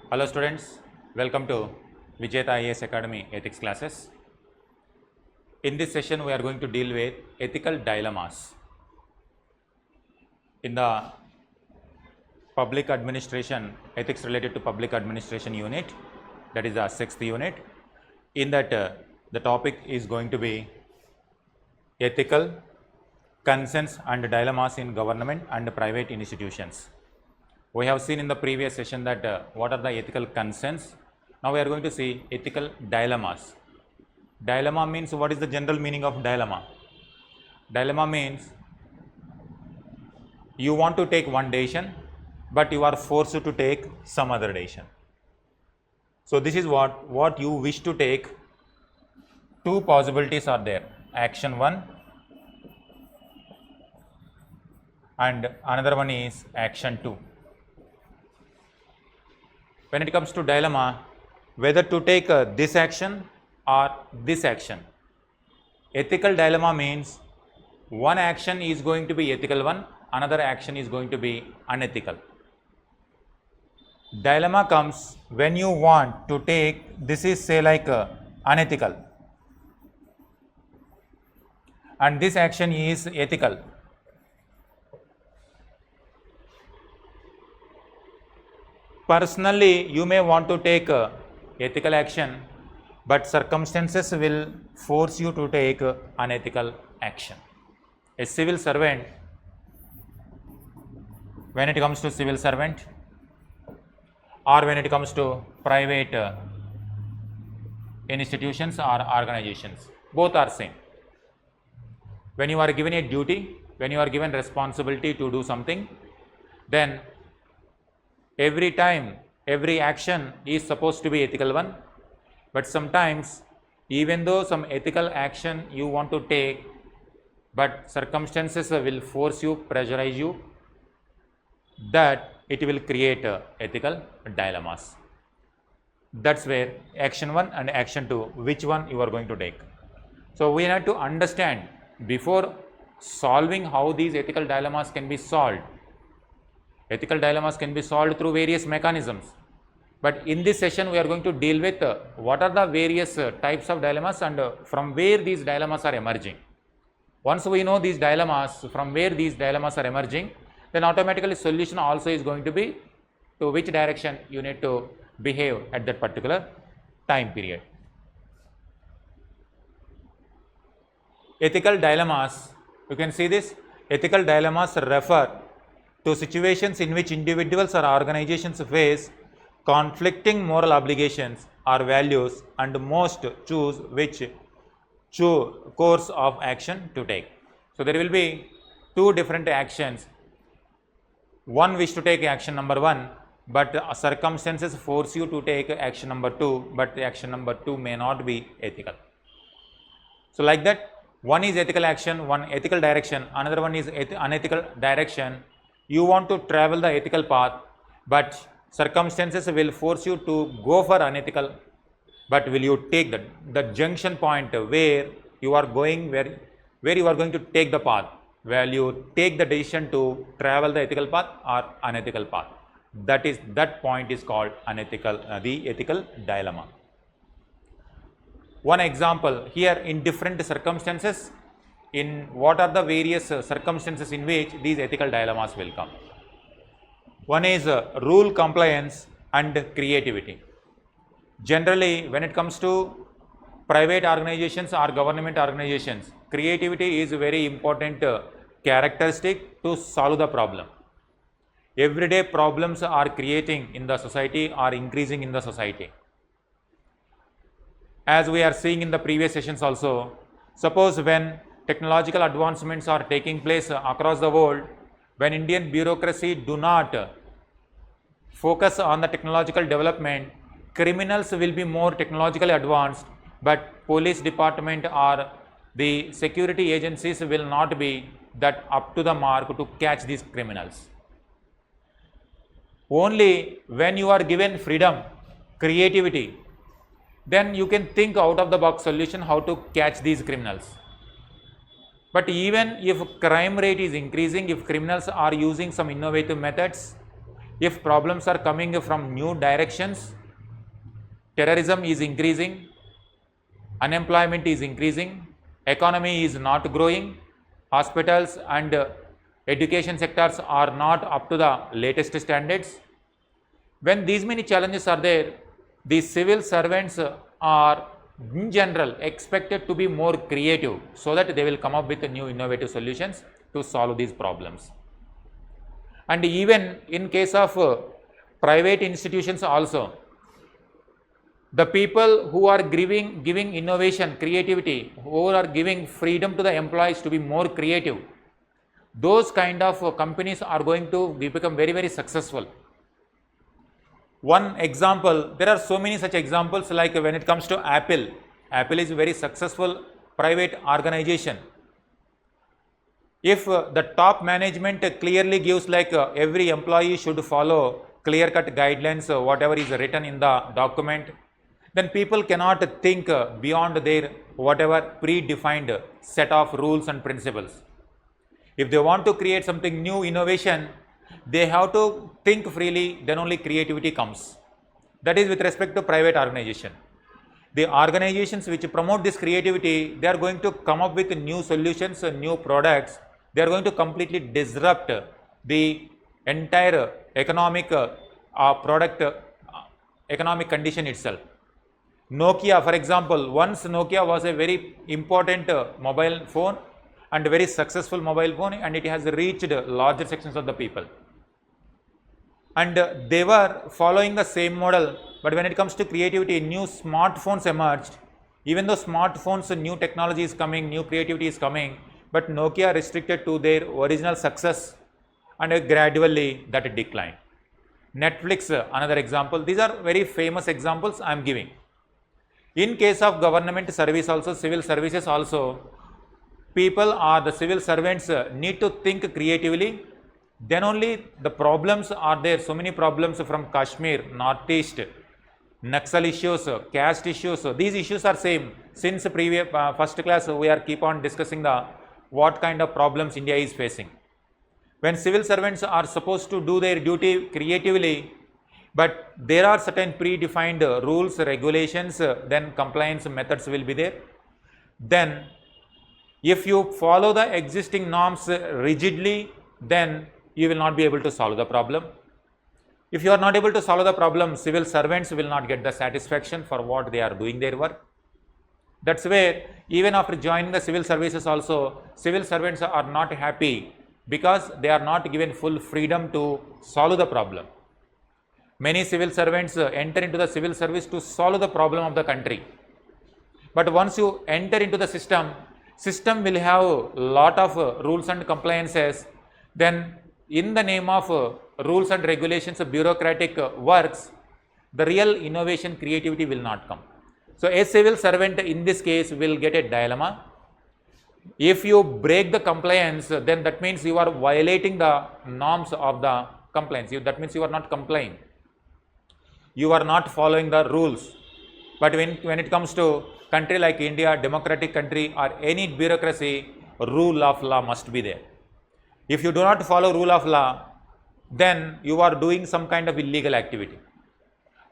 Hello students, welcome to Vijetha IAS Academy Ethics classes. In this session we are going to deal with ethical dilemmas. In the public administration, ethics related to public administration unit, that is the 6th unit. In that the topic is going to be ethical concerns and dilemmas in government and private institutions. We have seen in the previous session that what are the ethical concerns. Now we are going to see ethical dilemmas. Dilemma means, what is the general meaning of dilemma? Dilemma means you want to take one decision, but you are forced to take some other decision. So this is what you wish to take. Two possibilities are there, action 1 and another one is action 2. When it comes to dilemma, whether to take this action or this action. Ethical dilemma means one action is going to be ethical one, another action is going to be unethical. Dilemma comes when you want to take, this is say like unethical and this action is ethical. Personally, you may want to take ethical action, but circumstances will force you to take unethical action. A civil servant, when it comes to civil servant or when it comes to private institutions or organizations, both are same. When you are given a duty, when you are given responsibility to do something, then every time, every action is supposed to be ethical one, but sometimes even though some ethical action you want to take, but circumstances will force you, pressurize you, that it will create ethical dilemmas. That's where action 1 and action 2, which one you are going to take. So we have to understand before solving how these ethical dilemmas can be solved. Ethical dilemmas can be solved through various mechanisms, but in this session we are going to deal with what are the various types of dilemmas and from where these dilemmas are emerging. Once we know these dilemmas, from where these dilemmas are emerging, then automatically solution also is going to be to which direction you need to behave at that particular time period. Ethical dilemmas, you can see this, ethical dilemmas refer to situations in which individuals or organizations face conflicting moral obligations or values and most choose which course of action to take. So there will be two different actions. One wish to take action number 1, but circumstances force you to take action number 2, but action number 2 may not be ethical. So like that, one is ethical action, one ethical direction, another one is unethical direction. You want to travel the ethical path, but circumstances will force you to go for unethical, but will you take the junction point where you are going, where you are going to take the path, where you take the decision to travel the ethical path or unethical path. That point is called unethical, the ethical dilemma. One example here, in different circumstances, in what are the various circumstances in which these ethical dilemmas will come. One is rule compliance and creativity. Generally, when it comes to private organizations or government organizations, creativity is a very important characteristic to solve the problem. Everyday problems are creating in the society or increasing in the society. As we are seeing in the previous sessions also, suppose when technological advancements are taking place across the world, when Indian bureaucracy do not focus on the technological development, criminals will be more technologically advanced, but police department or the security agencies will not be that up to the mark to catch these criminals. Only when you are given freedom, creativity, then you can think out of the box solution how to catch these criminals. But even if crime rate is increasing, if criminals are using some innovative methods, If problems are coming from new directions, terrorism is increasing, unemployment is increasing, economy is not growing, hospitals and education sectors are not up to the latest standards. When these many challenges are there, the civil servants are in general expected to be more creative so that they will come up with new innovative solutions to solve these problems. And even in case of private institutions also, the people who are giving innovation, creativity, who are giving freedom to the employees to be more creative, those kind of companies are going to become very, very successful. One example, there are so many such examples, like when it comes to Apple. Apple is a very successful private organization. If the top management clearly gives like every employee should follow clear-cut guidelines, whatever is written in the document, then people cannot think beyond their whatever predefined set of rules and principles. If they want to create something new, innovation, they have to think freely, then only creativity comes. That is with respect to private organization. The organizations which promote this creativity, they are going to come up with new solutions, new products. They are going to completely disrupt the entire economic economic condition itself. Nokia, for example, once Nokia was a very important mobile phone and a very successful mobile phone, and it has reached larger sections of the people. And they were following the same model, but when it comes to creativity, new smartphones emerged. Even though smartphones, new technology is coming, new creativity is coming, but Nokia restricted to their original success, and gradually that declined. Netflix, another example. These are very famous examples I am giving. In case of government service also, civil services also, people or the civil servants need to think creatively. Then only the problems are there. So many problems from Kashmir, Northeast, Naxal issues, caste issues. These issues are same. Since previous first class, we are keep on discussing the what kind of problems India is facing. When civil servants are supposed to do their duty creatively, but there are certain predefined rules, regulations, then compliance methods will be there. Then if you follow the existing norms rigidly, then you will not be able to solve the problem. If you are not able to solve the problem, civil servants will not get the satisfaction for what they are doing their work. That's where even after joining the civil services also, civil servants are not happy because they are not given full freedom to solve the problem. Many civil servants enter into the civil service to solve the problem of the country. But once you enter into the system will have a lot of rules and compliances. Then in the name of rules and regulations, bureaucratic works, the real innovation, creativity will not come. So a civil servant in this case will get a dilemma. If you break the compliance, then that means you are violating the norms of the compliance. That means you are not complying. You are not following the rules. But when it comes to country like India, democratic country, or any bureaucracy, rule of law must be there. If you do not follow rule of law, then you are doing some kind of illegal activity.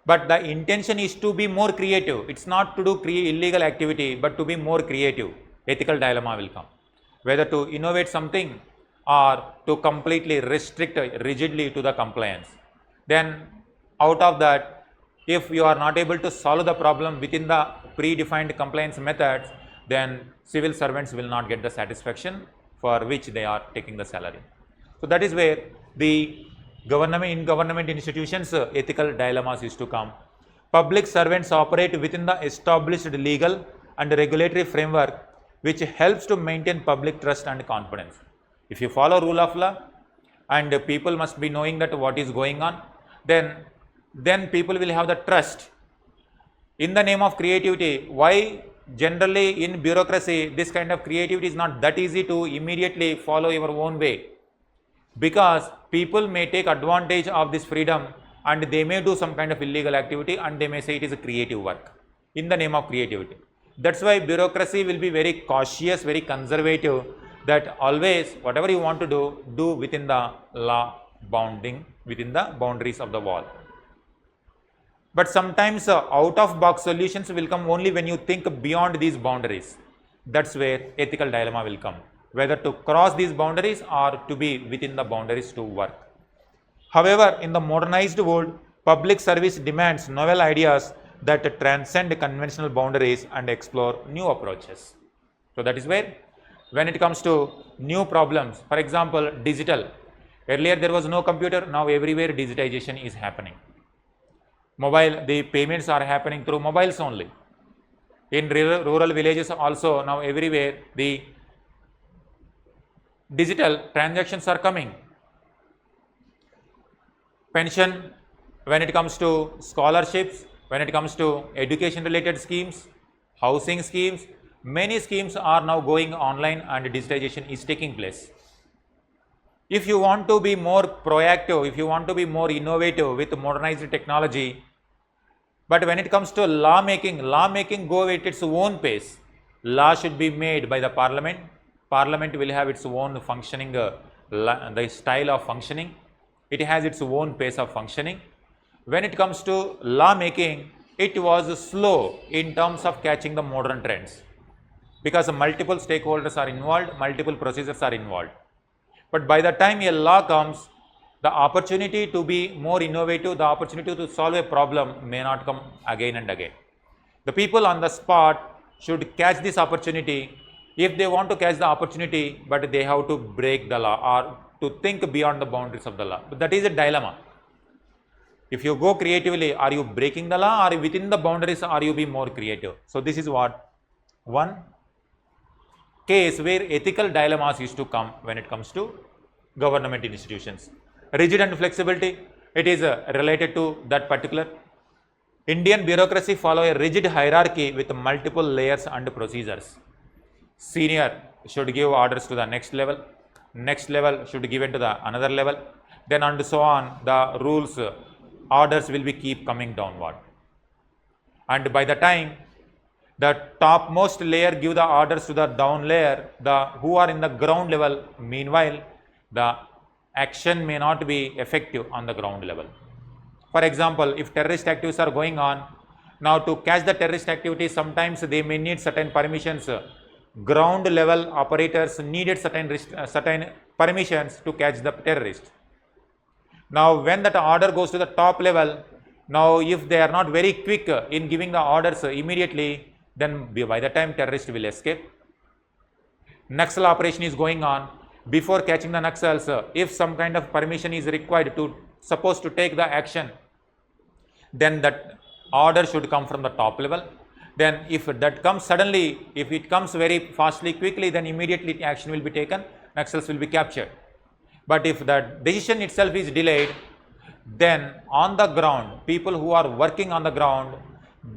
But the intention is to be more creative. It's not to do illegal activity, but to be more creative. Ethical dilemma will come. Whether to innovate something or to completely restrict rigidly to the compliance. Then out of that, if you are not able to solve the problem within the predefined compliance methods, then civil servants will not get the satisfaction for which they are taking the salary. So that is where the in government institutions, ethical dilemmas is to come. Public servants operate within the established legal and regulatory framework which helps to maintain public trust and confidence. If you follow rule of law and people must be knowing that what is going on, then people will have the trust. In the name of creativity, why generally in bureaucracy this kind of creativity is not that easy to immediately follow your own way? Because people may take advantage of this freedom and they may do some kind of illegal activity and they may say it is a creative work in the name of creativity. That's why bureaucracy will be very cautious, very conservative, that always whatever you want to do within the law, bounding within the boundaries of the wall. But sometimes out of box solutions will come only when you think beyond these boundaries. That's where ethical dilemma will come, whether to cross these boundaries or to be within the boundaries to work. However, in the modernized world, public service demands novel ideas that transcend conventional boundaries and explore new approaches. So that is where, when it comes to new problems, for example, digital. Earlier there was no computer, now everywhere digitization is happening. Mobile, the payments are happening through mobiles only. In rural villages also, now everywhere the digital transactions are coming. Pension, when it comes to scholarships, when it comes to education related schemes, housing schemes, many schemes are now going online and digitization is taking place. If you want to be more proactive, if you want to be more innovative with modernized technology, but when it comes to law making go at its own pace. Law should be made by the parliament. Parliament will have its own functioning, the style of functioning. It has its own pace of functioning. When it comes to law making, it was slow in terms of catching the modern trends, because multiple stakeholders are involved, multiple procedures are involved. But by the time a law comes, the opportunity to be more innovative, the opportunity to solve a problem may not come again and again. The people on the spot should catch this opportunity if they want to catch the opportunity, but they have to break the law or to think beyond the boundaries of the law. But that is a dilemma. If you go creatively, are you breaking the law, or within the boundaries are you be more creative? So this is what one case where ethical dilemmas used to come when it comes to government institutions. Rigid and flexibility, it is related to that particular. Indian bureaucracy follow a rigid hierarchy with multiple layers and procedures. Senior should give orders to the next level should give it to the another level, then and so on, the rules, orders will be keep coming downward. And by the time the topmost layer give the orders to the down layer, the who are in the ground level, meanwhile the action may not be effective on the ground level. For example, if terrorist activities are going on, now to catch the terrorist activities, sometimes they may need certain permissions. Ground level operators needed certain permissions to catch the terrorist. Now when that order goes to the top level, now if they are not very quick in giving the orders immediately, then by the time terrorist will escape. Naxal operation is going on. Before catching the Naxals, if some kind of permission is required to supposed to take the action, then that order should come from the top level. Then if that comes suddenly, if it comes very fastly, quickly, then immediately action will be taken, Naxals will be captured. But if the decision itself is delayed, then on the ground, people who are working on the ground,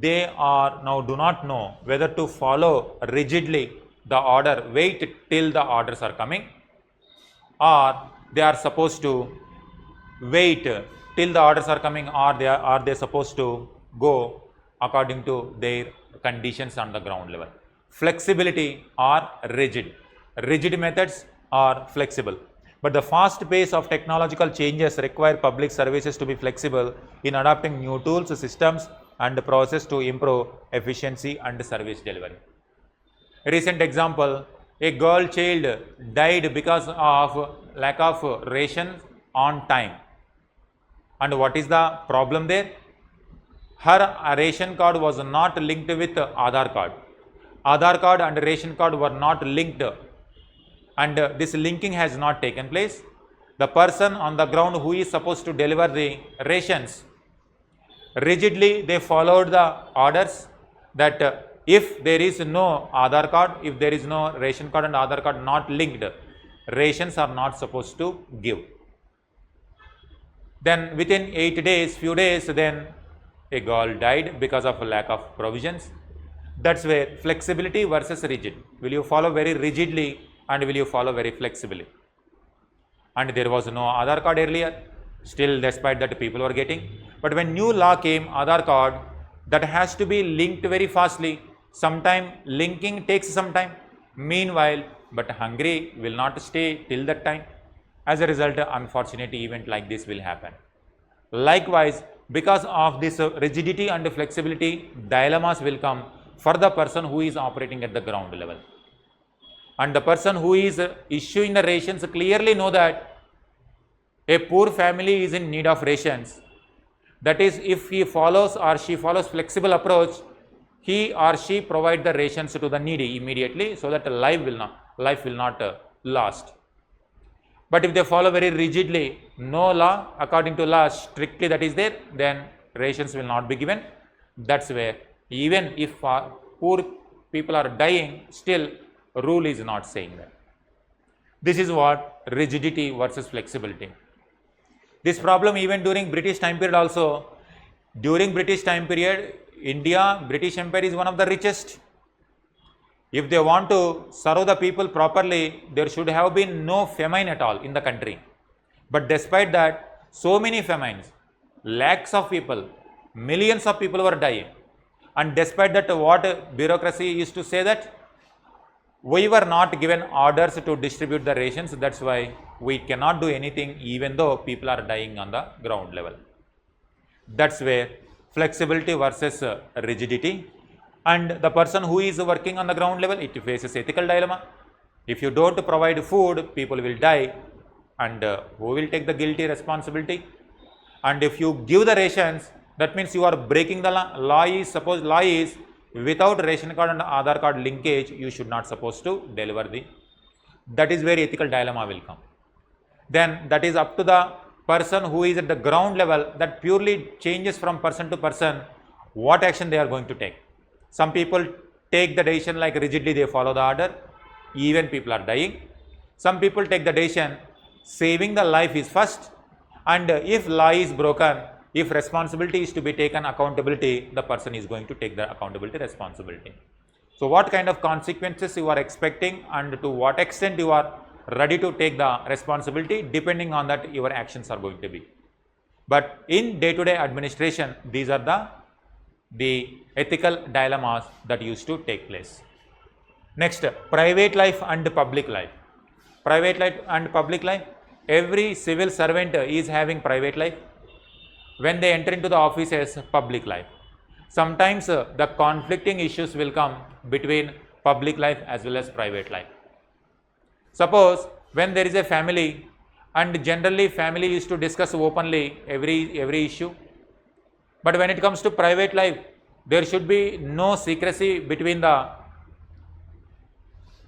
they are now do not know whether to follow rigidly the order, wait till the orders are coming, or they are supposed to wait till the orders are coming, or they supposed to go according to their conditions on the ground level. Flexibility or rigid. Rigid methods are flexible. But the fast pace of technological changes require public services to be flexible in adopting new tools, systems and process to improve efficiency and service delivery. A recent example, a girl child died because of lack of ration on time. And what is the problem there? Her ration card was not linked with Aadhaar card. Aadhaar card and ration card were not linked, and this linking has not taken place. The person on the ground who is supposed to deliver the rations, rigidly they followed the orders that if there is no Aadhaar card, if there is no ration card and Aadhaar card not linked, rations are not supposed to give. Then within 8 days, few days, then a girl died because of a lack of provisions. That's where flexibility versus rigid. Will you follow very rigidly and will you follow very flexibly? And there was no Aadhaar card earlier, still despite that people were getting. But when new law came, Aadhaar card, that has to be linked very fastly. Sometime linking takes some time. Meanwhile, but hungry will not stay till that time. As a result, unfortunate event like this will happen. Likewise, because of this rigidity and flexibility, dilemmas will come for the person who is operating at the ground level. And the person who is issuing the rations clearly know that a poor family is in need of rations. That is, if he follows or she follows flexible approach, he or she provide the rations to the needy immediately, so that life will not last. But if they follow very rigidly, no law, according to law strictly that is there, then rations will not be given. That's where even if poor people are dying, still rule is not saying that. This is what rigidity versus flexibility. This problem even during British time period also. During British time period, British Empire is one of the richest. If they want to serve the people properly, there should have been no famine at all in the country. But despite that, so many famines, lakhs of people, millions of people were dying. And despite that, what bureaucracy used to say that we were not given orders to distribute the rations, that's why we cannot do anything even though people are dying on the ground level. That's where flexibility versus rigidity. And the person who is working on the ground level, it faces ethical dilemma. If you don't provide food, people will die, and who will take the guilty responsibility? And if you give the rations, that means you are breaking the law. Suppose law is without ration card and Aadhaar card linkage, you should not supposed to deliver that is where ethical dilemma will come. Then that is up to the person who is at the ground level, that purely changes from person to person, what action they are going to take. Some people take the decision like rigidly they follow the order, even people are dying. Some people take the decision saving the life is first, and if law is broken, if responsibility is to be taken, accountability, the person is going to take the accountability responsibility. So what kind of consequences you are expecting and to what extent you are ready to take the responsibility, depending on that your actions are going to be. But in day-to-day administration, these are the ethical dilemmas that used to take place. Next, private life and public life. Private life and public life. Every civil servant is having private life. When they enter into the office as public life, sometimes the conflicting issues will come between public life as well as private life. Suppose when there is a family, and generally family used to discuss openly every issue, but when it comes to private life, there should be no secrecy between the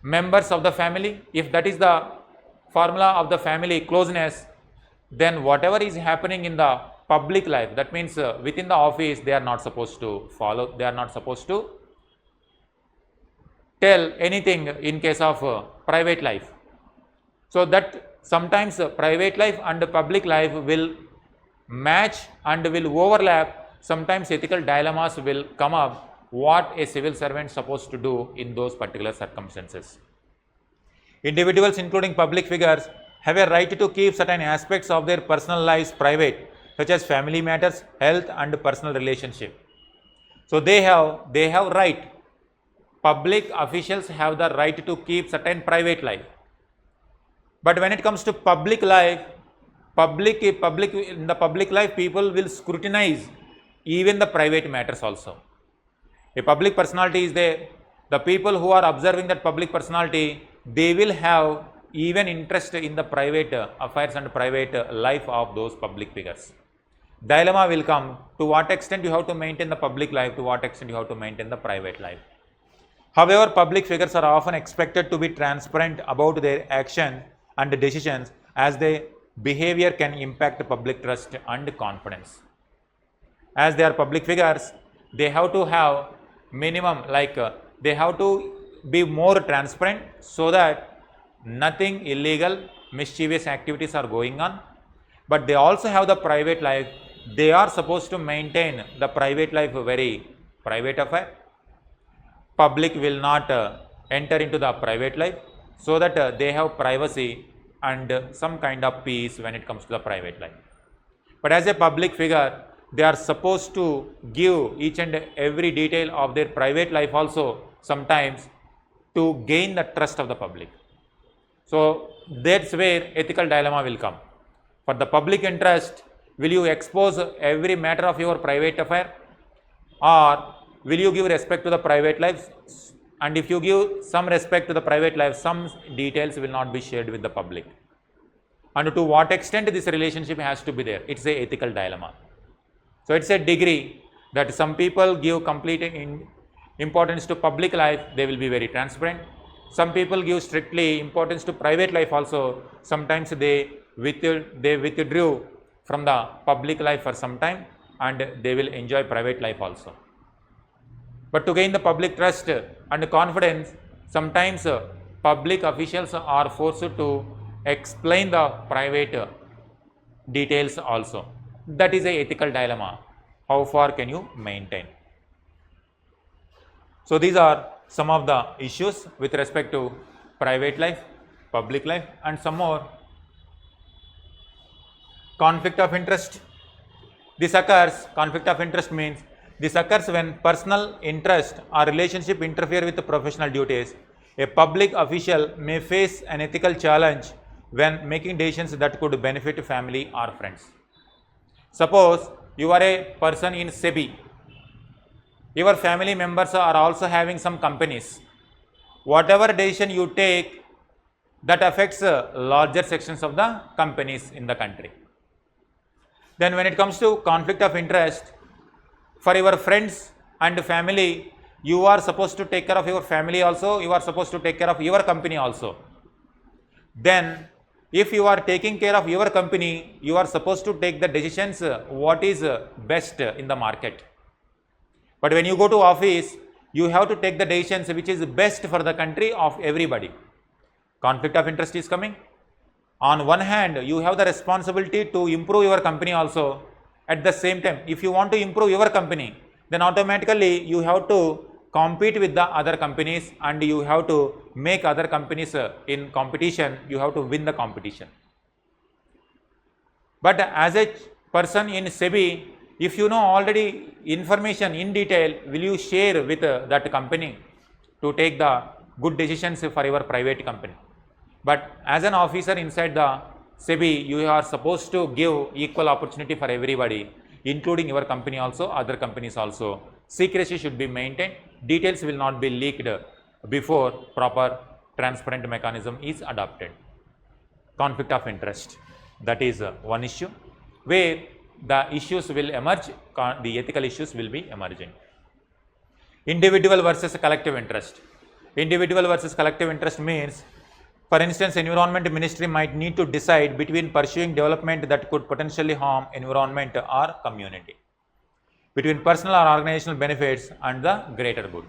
members of the family. If that is the formula of the family closeness, then whatever is happening in the public life, that means within the office, they are not supposed to follow, they are not supposed to tell anything in case of private life. So that sometimes private life and public life will match and will overlap. Sometimes ethical dilemmas will come up, what a civil servant is supposed to do in those particular circumstances. Individuals, including public figures, have a right to keep certain aspects of their personal lives private, such as family matters, health and personal relationship. So they have right. Public officials have the right to keep certain private life. But when it comes to public life, in the public life, people will scrutinize even the private matters also. A public personality is there. The people who are observing that public personality, they will have even interest in the private affairs and private life of those public figures. Dilemma will come, to what extent you have to maintain the public life, to what extent you have to maintain the private life. However, public figures are often expected to be transparent about their action and decisions, as their behavior can impact public trust and confidence. As they are public figures, they have to have minimum, they have to be more transparent, so that nothing illegal, mischievous activities are going on. But they also have the private life. They are supposed to maintain the private life a very private affair. Public will not enter into the private life, so that they have privacy and some kind of peace when it comes to the private life. But as a public figure, they are supposed to give each and every detail of their private life also, sometimes, to gain the trust of the public. So that's where ethical dilemma will come. For the public interest, will you expose every matter of your private affair, or will you give respect to the private lives? And if you give some respect to the private life, some details will not be shared with the public. And to what extent this relationship has to be there? It's a ethical dilemma. So it's a degree that some people give complete importance to public life, they will be very transparent. Some people give strictly importance to private life also. Sometimes they withdrew from the public life for some time and they will enjoy private life also. But to gain the public trust and confidence, sometimes public officials are forced to explain the private details also. That is a ethical dilemma. How far can you maintain? So these are some of the issues with respect to private life, public life, and some more. Conflict of interest. This occurs, conflict of interest means this occurs when personal interest or relationship interfere with the professional duties. A public official may face an ethical challenge when making decisions that could benefit family or friends. Suppose you are a person in SEBI. Your family members are also having some companies. Whatever decision you take, that affects larger sections of the companies in the country. Then when it comes to conflict of interest, for your friends and family, you are supposed to take care of your family also, you are supposed to take care of your company also. Then if you are taking care of your company, you are supposed to take the decisions what is best in the market. But when you go to office, you have to take the decisions which is best for the country of everybody. Conflict of interest is coming. On one hand, you have the responsibility to improve your company also. At the same time, if you want to improve your company, then automatically you have to compete with the other companies and you have to make other companies in competition, you have to win the competition. But as a person in SEBI, if you know already information in detail, will you share with that company to take the good decisions for your private company? But as an officer inside the SEBI, you are supposed to give equal opportunity for everybody, including your company also, other companies also. Secrecy should be maintained. Details will not be leaked before proper transparent mechanism is adopted. Conflict of interest. That is one issue where the issues will emerge, the ethical issues will be emerging. Individual versus collective interest. Individual versus collective interest means, for instance, Environment Ministry might need to decide between pursuing development that could potentially harm environment or community, between personal or organizational benefits and the greater good.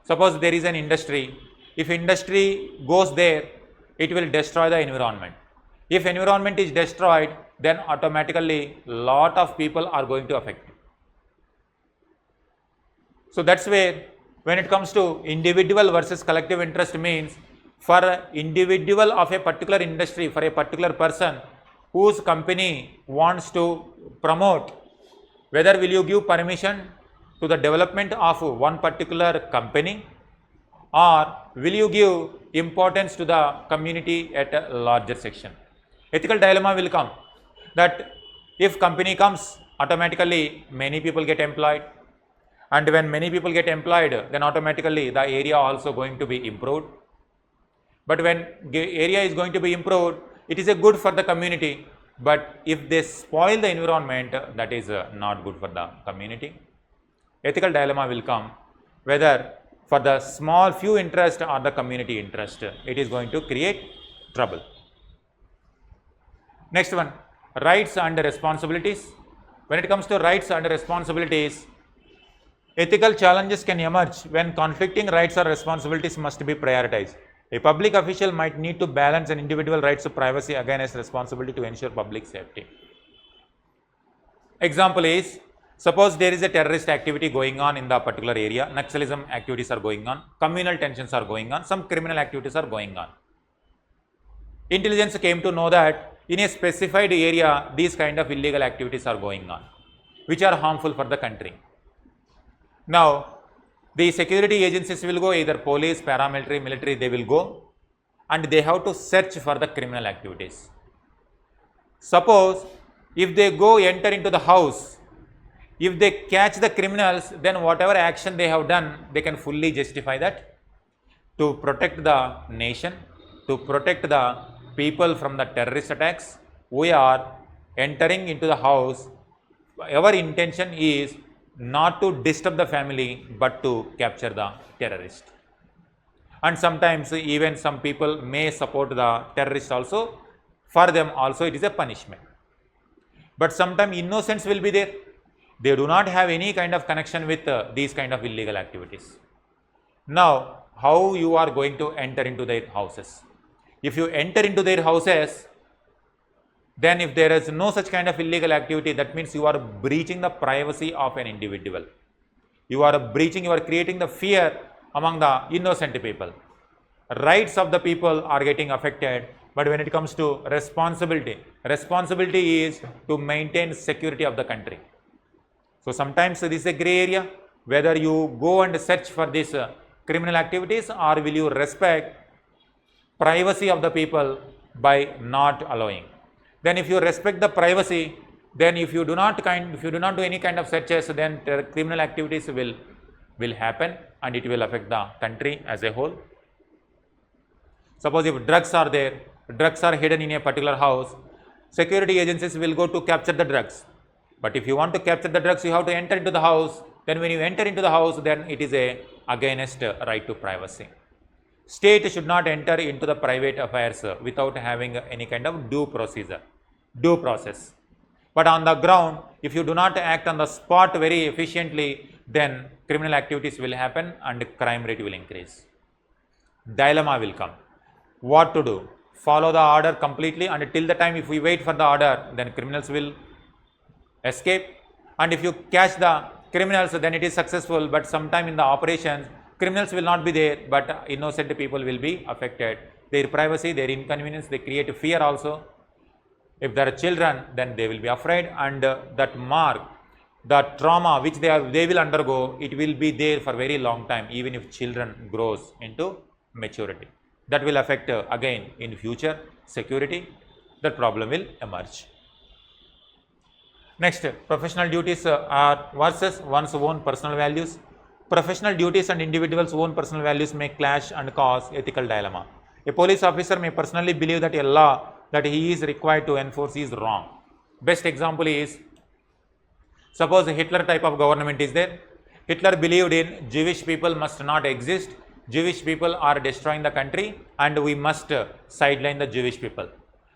Suppose there is an industry. If industry goes there, it will destroy the environment. If environment is destroyed, then automatically lot of people are going to affect. So that's where when it comes to individual versus collective interest means, for individual of a particular industry, for a particular person whose company wants to promote, whether will you give permission to the development of one particular company, or will you give importance to the community at a larger section? Ethical dilemma will come that if company comes, automatically many people get employed, and when many people get employed, then automatically the area also going to be improved. But when area is going to be improved, it is a good for the community, but if they spoil the environment, that is not good for the community. Ethical dilemma will come whether for the small few interest or the community interest, it is going to create trouble. Next one, rights and responsibilities. When it comes to rights and responsibilities, ethical challenges can emerge when conflicting rights or responsibilities must be prioritized. A public official might need to balance an individual rights of privacy against responsibility to ensure public safety. Example is, suppose there is a terrorist activity going on in the particular area, Naxalism activities are going on, communal tensions are going on, some criminal activities are going on. Intelligence came to know that in a specified area, these kind of illegal activities are going on, which are harmful for the country. Now, the security agencies will go, either police, paramilitary, military, they will go, and they have to search for the criminal activities. Suppose if they go enter into the house, if they catch the criminals, then whatever action they have done, they can fully justify that. To protect the nation, to protect the people from the terrorist attacks, we are entering into the house. Our intention is not to disturb the family, but to capture the terrorist. And sometimes even some people may support the terrorist also. For them also it is a punishment. But sometimes innocents will be there. They do not have any kind of connection with these kind of illegal activities. Now, how you are going to enter into their houses? If you enter into their houses, then if there is no such kind of illegal activity, that means you are breaching the privacy of an individual. You are creating the fear among the innocent people. Rights of the people are getting affected, but when it comes to responsibility is to maintain security of the country. So sometimes this is a gray area, whether you go and search for these criminal activities, or will you respect privacy of the people by not allowing. Then if you respect the privacy, then if you do not do any kind of searches, then criminal activities will happen and it will affect the country as a whole. Suppose if drugs are there, drugs are hidden in a particular house, security agencies will go to capture the drugs. But if you want to capture the drugs, you have to enter into the house. Then when you enter into the house, then it is against right to privacy. State should not enter into the private affairs without having any kind of due process. But on the ground, if you do not act on the spot very efficiently, then criminal activities will happen and crime rate will increase. Dilemma will come. What to do? Follow the order completely, and till the time if we wait for the order, then criminals will escape. And if you catch the criminals, then it is successful, but sometime in the operations, criminals will not be there, but innocent people will be affected. Their privacy, their inconvenience, they create fear also. If there are children, then they will be afraid, and that mark, the trauma which they will undergo, it will be there for very long time, even if children grows into maturity. That will affect again in future security. That problem will emerge. Next, professional duties are versus one's own personal values. Professional duties and individuals' own personal values may clash and cause ethical dilemma. A police officer may personally believe that a law that he is required to enforce is wrong. Best example is, suppose a Hitler type of government is there. Hitler believed in Jewish people must not exist. Jewish people are destroying the country and we must sideline the Jewish people.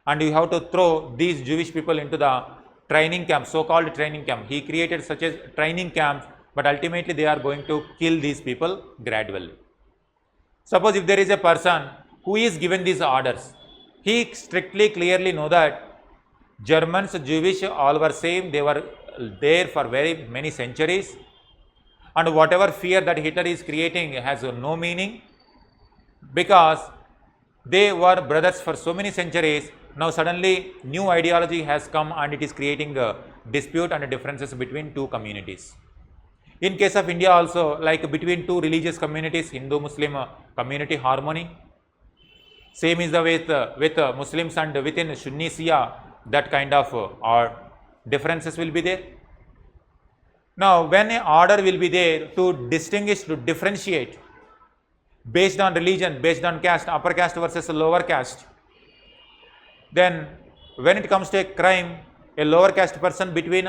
And you have to throw these Jewish people into the training camp, so-called training camp. He created such a training camps, but ultimately they are going to kill these people gradually. Suppose if there is a person who is given these orders, he strictly clearly know that Germans, Jewish, all were same, they were there for very many centuries, and whatever fear that Hitler is creating has no meaning, because they were brothers for so many centuries. Now suddenly new ideology has come and it is creating a dispute and differences between two communities. In case of India also, like between two religious communities, Hindu-Muslim community harmony. Same is the way with Muslims and within Sunni Shia, that kind of differences will be there. Now when an order will be there to distinguish, to differentiate based on religion, based on caste, upper caste versus lower caste, then when it comes to a crime, a lower caste person between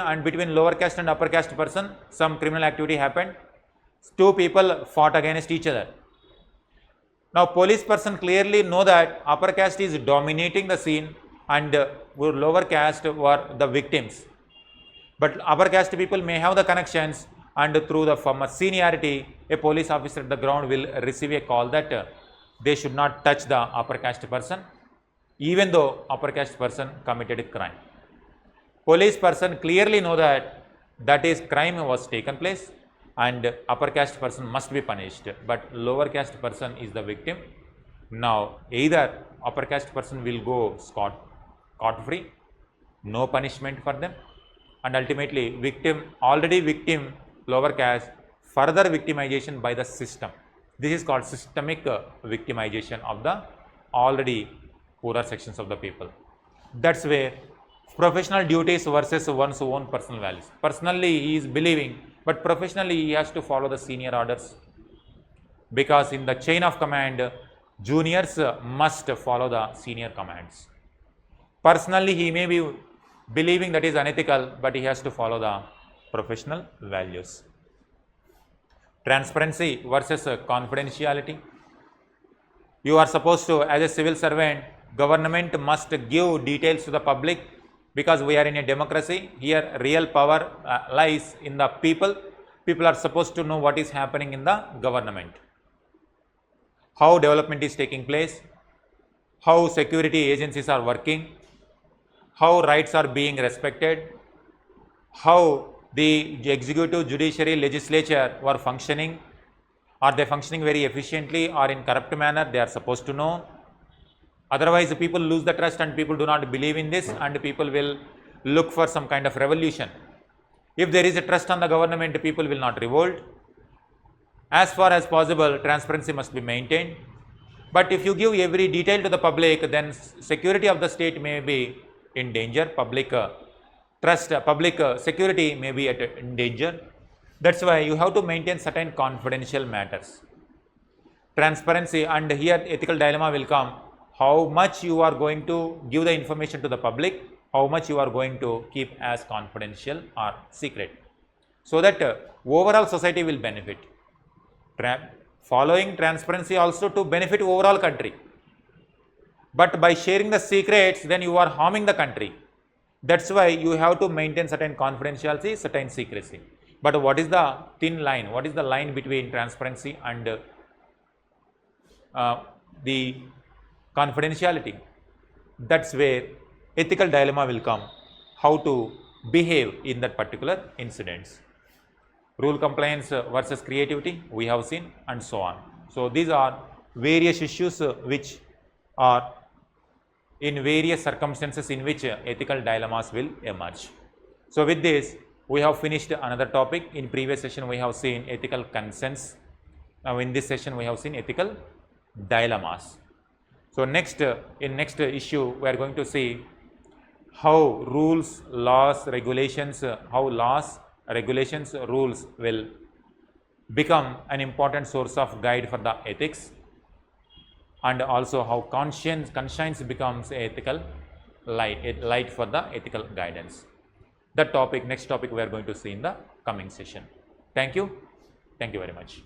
lower caste and upper caste person, some criminal activity happened, two people fought against each other. Now police person clearly know that upper caste is dominating the scene and lower caste were the victims. But upper caste people may have the connections, and through the from a seniority, a police officer at the ground will receive a call that they should not touch the upper caste person, even though upper caste person committed a crime. Police person clearly know that is crime was taken place and upper caste person must be punished, but lower caste person is the victim. Now either upper caste person will go scot free, no punishment for them, and ultimately already victim lower caste, further victimization by the system. This is called systemic victimization of the already poorer sections of the people. That's where professional duties versus one's own personal values. Personally, he is believing, but professionally, he has to follow the senior orders, because in the chain of command, juniors must follow the senior commands. Personally, he may be believing that is unethical, but he has to follow the professional values. Transparency versus confidentiality. You are supposed to, as a civil servant, government must give details to the public, because we are in a democracy. Here real power lies in the people. People are supposed to know what is happening in the government, how development is taking place, how security agencies are working, how rights are being respected, how the executive, judiciary, legislature were functioning. Are they functioning very efficiently or in corrupt manner? They are supposed to know. Otherwise, people lose the trust and people do not believe in this, and people will look for some kind of revolution. If there is a trust on the government, people will not revolt. As far as possible, transparency must be maintained. But if you give every detail to the public, then security of the state may be in danger. Public trust, public security may be in danger. That's why you have to maintain certain confidential matters. Transparency, and here ethical dilemma will come. How much you are going to give the information to the public, how much you are going to keep as confidential or secret, so that overall society will benefit. Following transparency also to benefit overall country. But by sharing the secrets, then you are harming the country. That's why you have to maintain certain confidentiality, certain secrecy. But what is the thin line? What is the line between transparency and the confidentiality? That's where ethical dilemma will come, how to behave in that particular incidents. Rule compliance versus creativity, we have seen, and so on. So these are various issues which are in various circumstances in which ethical dilemmas will emerge. So with this, we have finished another topic. In previous session, we have seen ethical concerns. Now in this session, we have seen ethical dilemmas. So next, in next issue, we are going to see how rules, laws, regulations, how laws, regulations, rules will become an important source of guide for the ethics, and also how conscience becomes ethical light for the ethical guidance. That topic, next topic, we are going to see in the coming session. Thank you very much.